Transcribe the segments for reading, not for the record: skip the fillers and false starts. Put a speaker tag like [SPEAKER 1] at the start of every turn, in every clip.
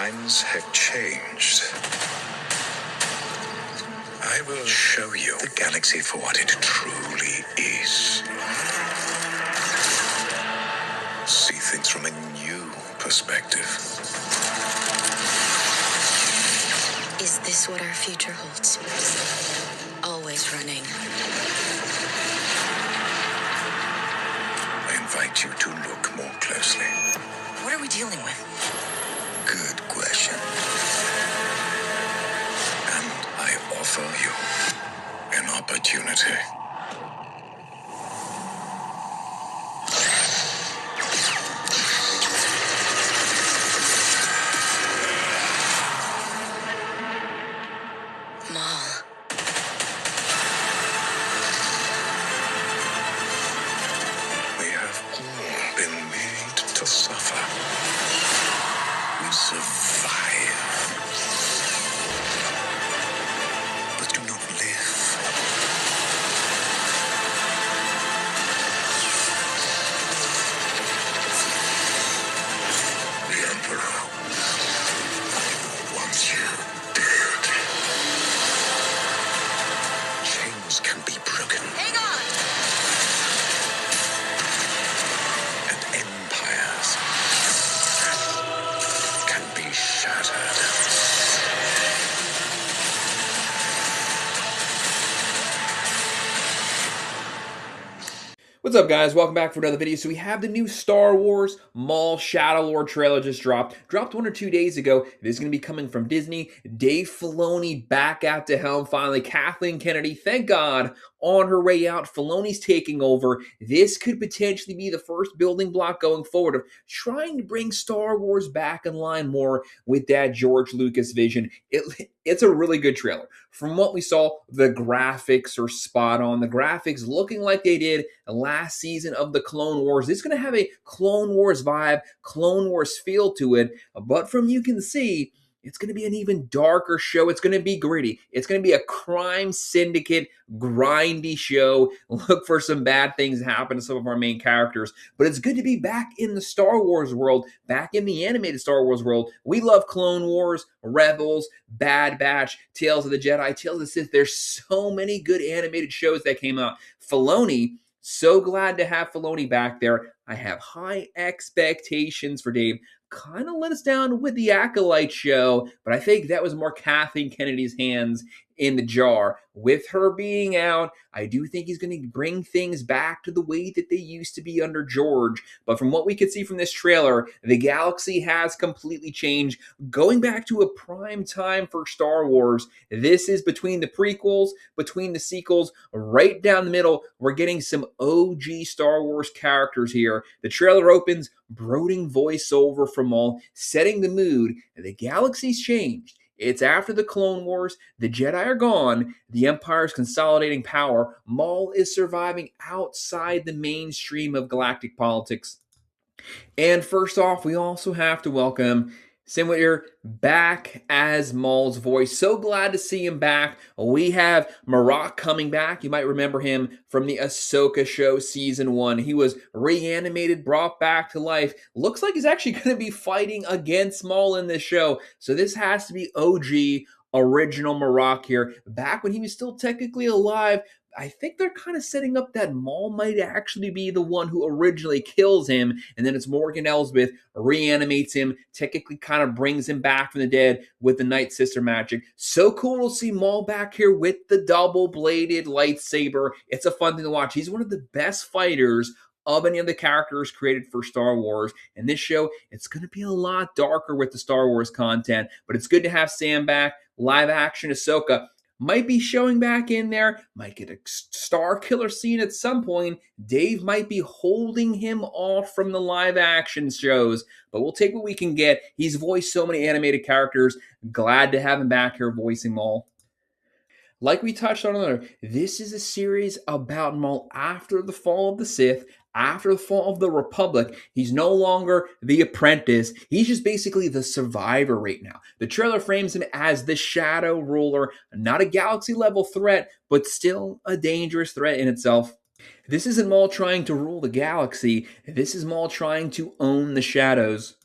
[SPEAKER 1] times have changed. I will show you the galaxy for what it truly is. See things from a new perspective.
[SPEAKER 2] Is this what our future holds? Always running.
[SPEAKER 1] I invite you to look more closely.
[SPEAKER 2] What are we dealing with?
[SPEAKER 1] Good question. And I offer you an opportunity.
[SPEAKER 2] Maul.
[SPEAKER 1] We have all been made to suffer. We survive, but do not live. The Emperor wants you dead. Chains can be broken.
[SPEAKER 2] Hang on!
[SPEAKER 1] And empires can be shattered.
[SPEAKER 3] What's up, guys? Welcome back for another video. So we have the new Star Wars Maul Shadow Lord trailer just dropped. Dropped 1 or 2 days ago. It is going to be coming from Disney. Dave Filoni back at the helm finally. Kathleen Kennedy, thank God, on her way out. Filoni's taking over. This could potentially be the first building block going forward of trying to bring Star Wars back in line more with that George Lucas vision. It's a really good trailer. From what we saw, the graphics are spot on. The graphics looking like they did last season of the Clone Wars. It's going to have a Clone Wars vibe, Clone Wars feel to it. But from you can see, it's going to be an even darker show. It's going to be gritty. It's going to be a crime syndicate, grindy show. Look for some bad things to happen to some of our main characters. But it's good to be back in the Star Wars world, back in the animated Star Wars world. We love Clone Wars, Rebels, Bad Batch, Tales of the Jedi, Tales of the Sith. There's so many good animated shows that came out. Filoni, so glad to have Filoni back there. I have high expectations for Dave. Kind of let us down with the Acolyte show, but I think that was more Kathleen Kennedy's hands in the jar. With her being out, I do think he's going to bring things back to the way that they used to be under George. But from what we could see from this trailer, the galaxy has completely changed. Going back to a prime time for Star Wars, this is between the prequels, between the sequels, right down the middle. We're getting some OG Star Wars characters here. The trailer opens, brooding voiceover from Maul, setting the mood. The galaxy's changed. It's after the Clone Wars. The Jedi are gone. The Empire's consolidating power. Maul is surviving outside the mainstream of galactic politics. And first off, we also have to welcome Sam Witwer back as Maul's voice. So glad to see him back. We have Marok coming back. You might remember him from the Ahsoka show season 1. He was reanimated, brought back to life. Looks like he's actually going to be fighting against Maul in this show. So this has to be OG original Marok here. Back when he was still technically alive. I think they're kind of setting up that Maul might actually be the one who originally kills him, and then it's Morgan Elsbeth reanimates him, technically kind of brings him back from the dead with the Night Sister magic. So cool to see Maul back here with the double-bladed lightsaber. It's a fun thing to watch. He's one of the best fighters of any of the characters created for Star Wars. And this show, it's going to be a lot darker with the Star Wars content, but it's good to have Sam back. Live action Ahsoka might be showing back in there, might get a star killer scene at some point. Dave might be holding him off from the live action shows, but we'll take what we can get. He's voiced so many animated characters. Glad to have him back here voicing Maul. Like we touched on earlier, this is a series about Maul after the fall of the Sith, after the fall of the Republic. He's no longer the apprentice. He's just basically the survivor right now. The trailer frames him as the Shadow Ruler, not a galaxy-level threat, but still a dangerous threat in itself. This isn't Maul trying to rule the galaxy. This is Maul trying to own the shadows.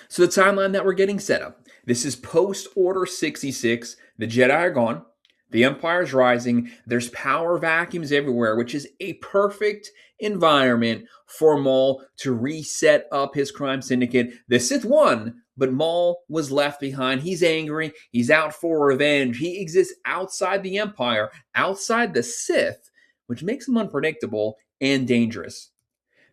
[SPEAKER 3] So the timeline that we're getting set up. This is post Order 66. The Jedi are gone. The Empire's rising. There's power vacuums everywhere, which is a perfect environment for Maul to reset up his crime syndicate. The Sith won, but Maul was left behind. He's angry. He's out for revenge. He exists outside the Empire, outside the Sith, which makes him unpredictable and dangerous.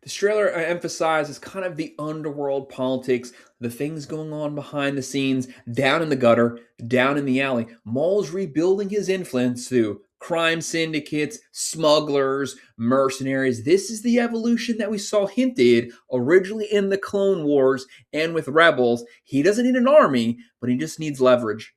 [SPEAKER 3] This trailer emphasizes kind of the underworld politics, the things going on behind the scenes, down in the gutter, down in the alley. Maul's rebuilding his influence through crime syndicates, smugglers, mercenaries. This is the evolution that we saw hinted originally in the Clone Wars and with Rebels. He doesn't need an army, but he just needs leverage.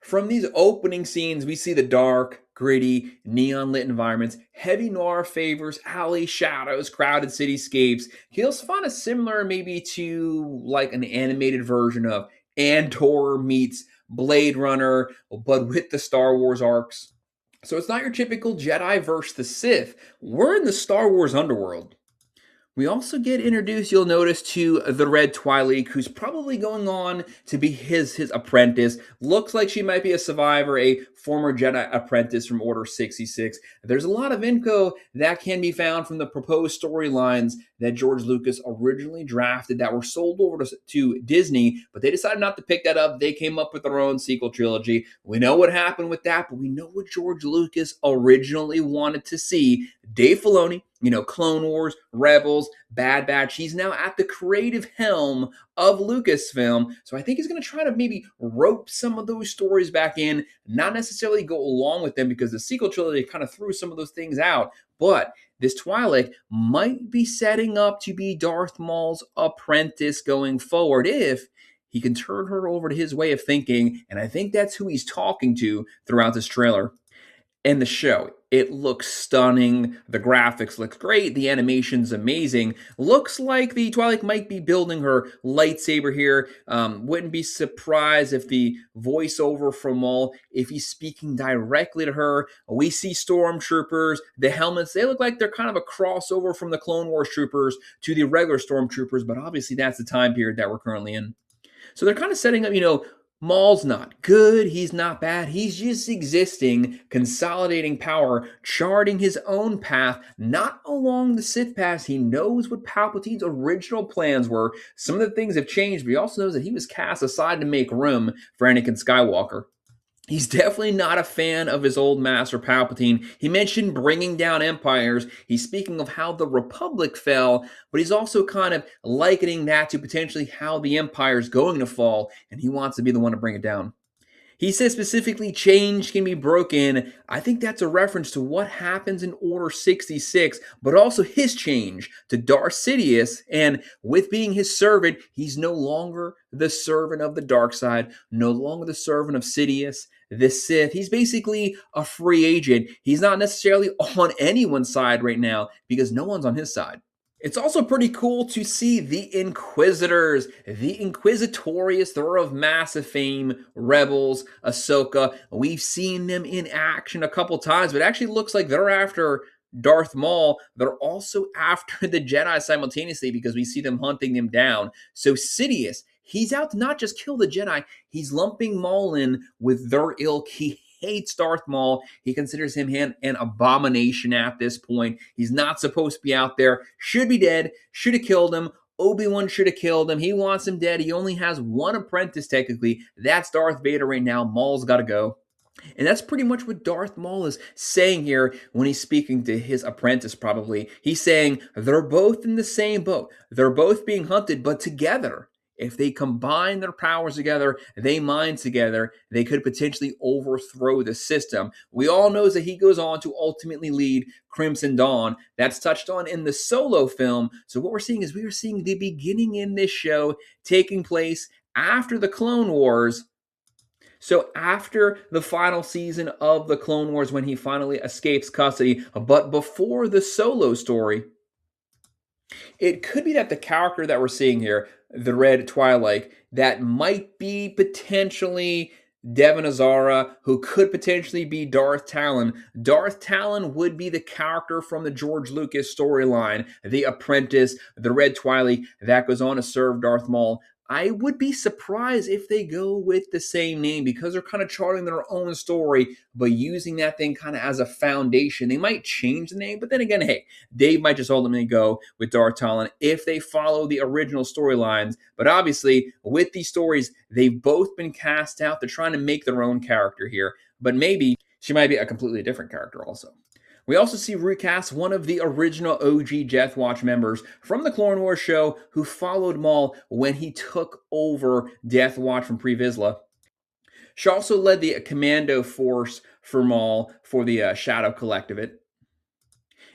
[SPEAKER 3] From these opening scenes, we see the dark, gritty, neon-lit environments, heavy noir favors, alley shadows, crowded cityscapes. Feels kind of similar maybe to like an animated version of Andor meets Blade Runner, but with the Star Wars arcs. So it's not your typical Jedi versus the Sith. We're in the Star Wars underworld. We also get introduced, you'll notice, to the Red Twi'lek, who's probably going on to be his apprentice. Looks like she might be a survivor, a former Jedi apprentice from Order 66. There's a lot of info that can be found from the proposed storylines that George Lucas originally drafted that were sold over to Disney, but they decided not to pick that up. They came up with their own sequel trilogy. We know what happened with that, but we know what George Lucas originally wanted to see. Dave Filoni, Clone Wars, Rebels, Bad Batch. He's now at the creative helm of Lucasfilm. So I think he's going to try to maybe rope some of those stories back in, not necessarily go along with them because the sequel trilogy kind of threw some of those things out. But this Twi'lek might be setting up to be Darth Maul's apprentice going forward if he can turn her over to his way of thinking. And I think that's who he's talking to throughout this trailer. And the show, it looks stunning. The graphics look great. The animation's amazing. Looks like the Twi'lek might be building her lightsaber here. Wouldn't be surprised if the voiceover from Maul, if he's speaking directly to her. We see stormtroopers. The helmets, they look like they're kind of a crossover from the Clone Wars troopers to the regular stormtroopers, but obviously that's the time period that we're currently in. So they're kind of setting up, Maul's not good, he's not bad, he's just existing, consolidating power, charting his own path, not along the Sith path. He knows what Palpatine's original plans were. Some of the things have changed, but he also knows that he was cast aside to make room for Anakin Skywalker. He's definitely not a fan of his old master Palpatine. He mentioned bringing down empires. He's speaking of how the Republic fell, but he's also kind of likening that to potentially how the Empire is going to fall, and he wants to be the one to bring it down. He says specifically change can be broken. I think that's a reference to what happens in Order 66, but also his change to Darth Sidious. And with being his servant, he's no longer the servant of the dark side, no longer the servant of Sidious, the Sith. He's basically a free agent. He's not necessarily on anyone's side right now because no one's on his side. It's also pretty cool to see the Inquisitors, the Inquisitorious. They're of massive fame, Rebels, Ahsoka. We've seen them in action a couple times, but it actually looks like they're after Darth Maul. They're also after the Jedi simultaneously because we see them hunting them down. So Sidious, he's out to not just kill the Jedi, he's lumping Maul in with their ilk. He hates Darth Maul. He considers him an abomination at this point. He's not supposed to be out there. Should be dead. Should have killed him. Obi-Wan should have killed him. He wants him dead. He only has one apprentice, technically. That's Darth Vader right now. Maul's got to go. And that's pretty much what Darth Maul is saying here when he's speaking to his apprentice, probably. He's saying they're both in the same boat. They're both being hunted, but together. If they combine their powers together, they mine together, they could potentially overthrow the system. We all know that he goes on to ultimately lead Crimson Dawn. That's touched on in the Solo film. So what we're seeing is we are seeing the beginning in this show taking place after the Clone Wars. So after the final season of the Clone Wars when he finally escapes custody, but before the Solo story, it could be that the character that we're seeing here, the Red Twi'lek, that might be potentially Devon Azara, who could potentially be Darth Talon. Darth Talon would be the character from the George Lucas storyline, the apprentice, the Red Twi'lek, that goes on to serve Darth Maul I would be surprised if they go with the same name because they're kind of charting their own story, but using that thing kind of as a foundation. They might change the name, but then again, hey, they might just ultimately go with Darth Talon if they follow the original storylines. But obviously, with these stories, they've both been cast out. They're trying to make their own character here, but maybe she might be a completely different character also. We also see recast one of the original OG Death Watch members from the Clone Wars show who followed Maul when he took over Death Watch from Pre Vizsla. She also led the commando force for Maul for the Shadow Collectivate.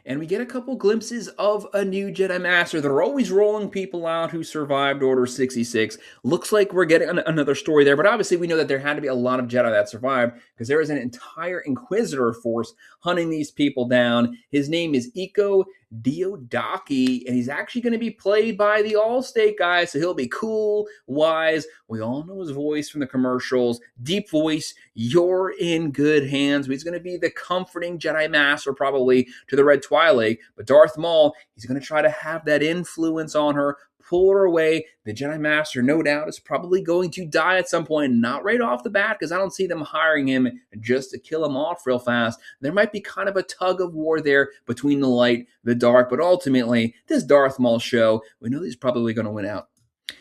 [SPEAKER 3] And we get a couple glimpses of a new Jedi Master. They're always rolling people out who survived Order 66. Looks like we're getting another story there, but obviously we know that there had to be a lot of Jedi that survived because there is an entire Inquisitor force hunting these people down. His name is Iko Diodaki, and he's actually going to be played by the All-State guy, so he'll be cool, wise. We all know his voice from the commercials. Deep voice, you're in good hands. He's going to be the comforting Jedi Master probably to the Red Twilight, but Darth Maul, he's going to try to have that influence on her, pull her away. The Jedi Master, no doubt, is probably going to die at some point, not right off the bat, because I don't see them hiring him just to kill him off real fast. There might be kind of a tug of war there between the light, the dark, but ultimately, this Darth Maul show, we know he's probably going to win out.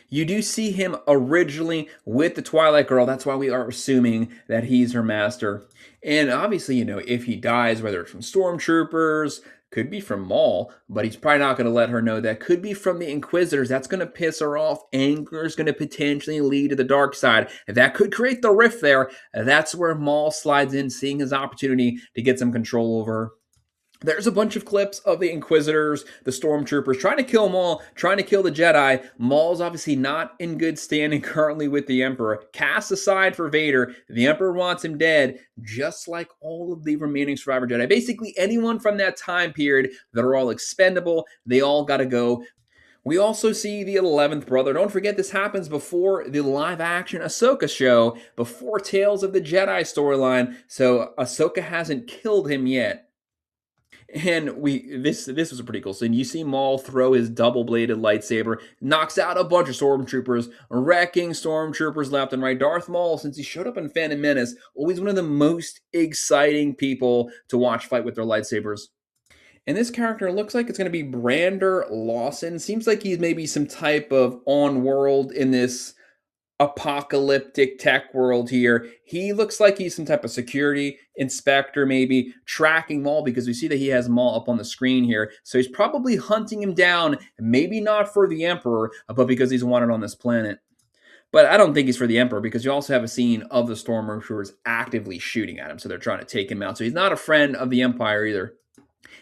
[SPEAKER 3] You do see him originally with the Twilight Girl. That's why we are assuming that he's her master. And obviously, if he dies, whether it's from stormtroopers, could be from Maul, but he's probably not going to let her know that. Could be from the Inquisitors. That's going to piss her off. Anger is going to potentially lead to the dark side. And that could create the rift there. That's where Maul slides in, seeing his opportunity to get some control over her. There's a bunch of clips of the Inquisitors, the Stormtroopers, trying to kill Maul, trying to kill the Jedi. Maul's obviously not in good standing currently with the Emperor. Cast aside for Vader, the Emperor wants him dead, just like all of the remaining survivor Jedi. Basically, anyone from that time period that are all expendable, they all got to go. We also see the 11th brother. Don't forget, this happens before the live-action Ahsoka show, before Tales of the Jedi storyline, so Ahsoka hasn't killed him yet. And this was a pretty cool scene. You see Maul throw his double-bladed lightsaber, knocks out a bunch of stormtroopers, wrecking stormtroopers left and right. Darth Maul, since he showed up in Phantom Menace, always one of the most exciting people to watch fight with their lightsabers. And this character looks like it's going to be Brander Lawson. Seems like he's maybe some type of on-world in this apocalyptic tech world here. He looks like he's some type of security inspector, maybe tracking Maul, because we see that he has Maul up on the screen here. So he's probably hunting him down, maybe not for the Emperor, but because he's wanted on this planet. But I don't think he's for the Emperor, because you also have a scene of the Stormtroopers actively shooting at him, so they're trying to take him out. So he's not a friend of the Empire either.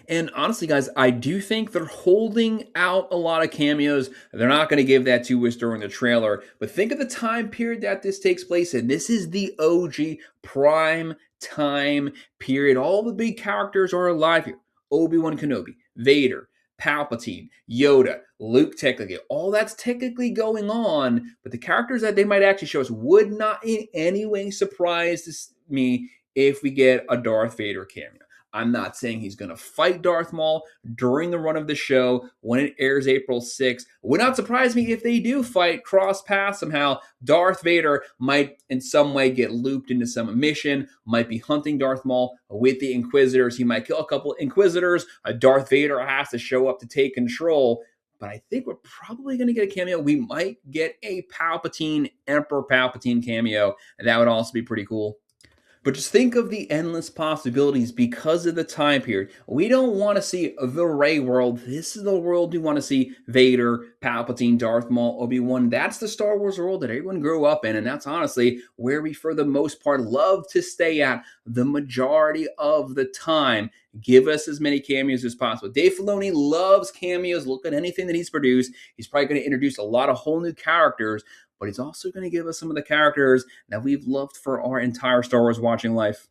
[SPEAKER 3] And honestly, guys, I do think they're holding out a lot of cameos. They're not going to give that to us during the trailer. But think of the time period that this takes place in. This is the OG prime time period. All the big characters are alive here. Obi-Wan Kenobi, Vader, Palpatine, Yoda, Luke technically. All that's technically going on. But the characters that they might actually show us would not in any way surprise me if we get a Darth Vader cameo. I'm not saying he's going to fight Darth Maul during the run of the show when it airs April 6th. Would not surprise me if they do fight, cross paths somehow. Darth Vader might in some way get looped into some mission, might be hunting Darth Maul with the Inquisitors. He might kill a couple Inquisitors. Darth Vader has to show up to take control. But I think we're probably going to get a cameo. We might get a Palpatine, Emperor Palpatine cameo. And that would also be pretty cool. But just think of the endless possibilities because of the time period. We don't want to see the Rey world. This is the world we want to see Vader, Palpatine, Darth Maul, Obi-Wan. That's the Star Wars world that everyone grew up in. And that's honestly where we, for the most part, love to stay at the majority of the time. Give us as many cameos as possible. Dave Filoni loves cameos. Look at anything that he's produced. He's probably going to introduce a lot of whole new characters, but he's also going to give us some of the characters that we've loved for our entire Star Wars watching life.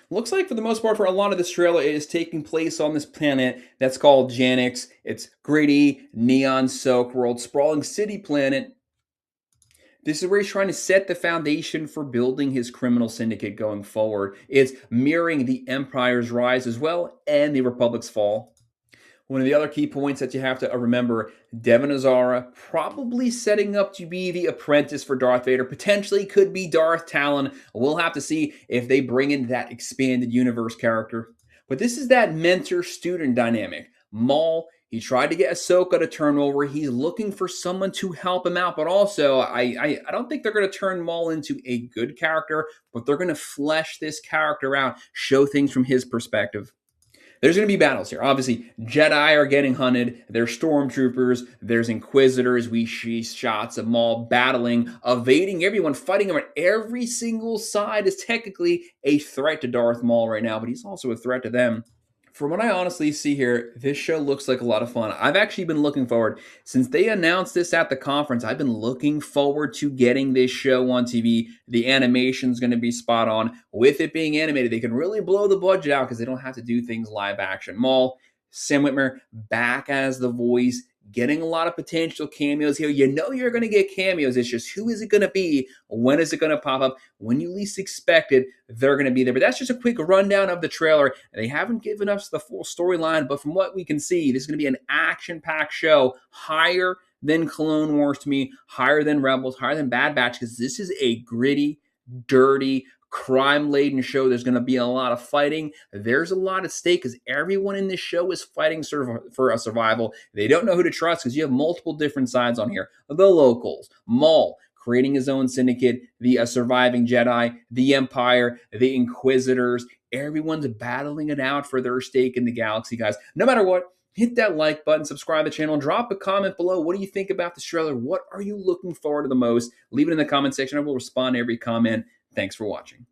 [SPEAKER 3] Looks like for the most part, for a lot of this trailer, it is taking place on this planet that's called Janix. It's gritty, neon-soaked world, sprawling city planet. This is where he's trying to set the foundation for building his criminal syndicate going forward. It's mirroring the Empire's rise as well and the Republic's fall. One of the other key points that you have to remember, Devin Azara probably setting up to be the apprentice for Darth Vader. Potentially could be Darth Talon. We'll have to see if they bring in that expanded universe character. But this is that mentor-student dynamic. Maul, he tried to get Ahsoka to turn over. He's looking for someone to help him out. But also, I don't think they're going to turn Maul into a good character, but they're going to flesh this character out, show things from his perspective. There's going to be battles here. Obviously, Jedi are getting hunted. There's stormtroopers. There's Inquisitors. We see shots of Maul battling, evading everyone, fighting him. Every single side is technically a threat to Darth Maul right now, but he's also a threat to them. From what I honestly see here, this show looks like a lot of fun. I've actually been looking forward. Since they announced this at the conference, I've been looking forward to getting this show on TV. The animation's going to be spot on. With it being animated, they can really blow the budget out because they don't have to do things live action. Maul, Sam Witwer back as the voice, getting a lot of potential cameos here. You know you're going to get cameos. It's just who is it going to be? When is it going to pop up? When you least expect it, they're going to be there. But that's just a quick rundown of the trailer. They haven't given us the full storyline, but from what we can see, this is going to be an action-packed show, higher than Clone Wars to me, higher than Rebels, higher than Bad Batch, because this is a gritty, dirty, crime-laden show. There's going to be a lot of fighting. There's a lot at stake because everyone in this show is fighting for a survival. They don't know who to trust because you have multiple different sides on here. The locals, Maul, creating his own syndicate, the surviving Jedi, the Empire, the Inquisitors. Everyone's battling it out for their stake in the galaxy, guys. No matter what, hit that like button, subscribe to the channel, drop a comment below. What do you think about this trailer? What are you looking forward to the most? Leave it in the comment section. I will respond to every comment. Thanks for watching.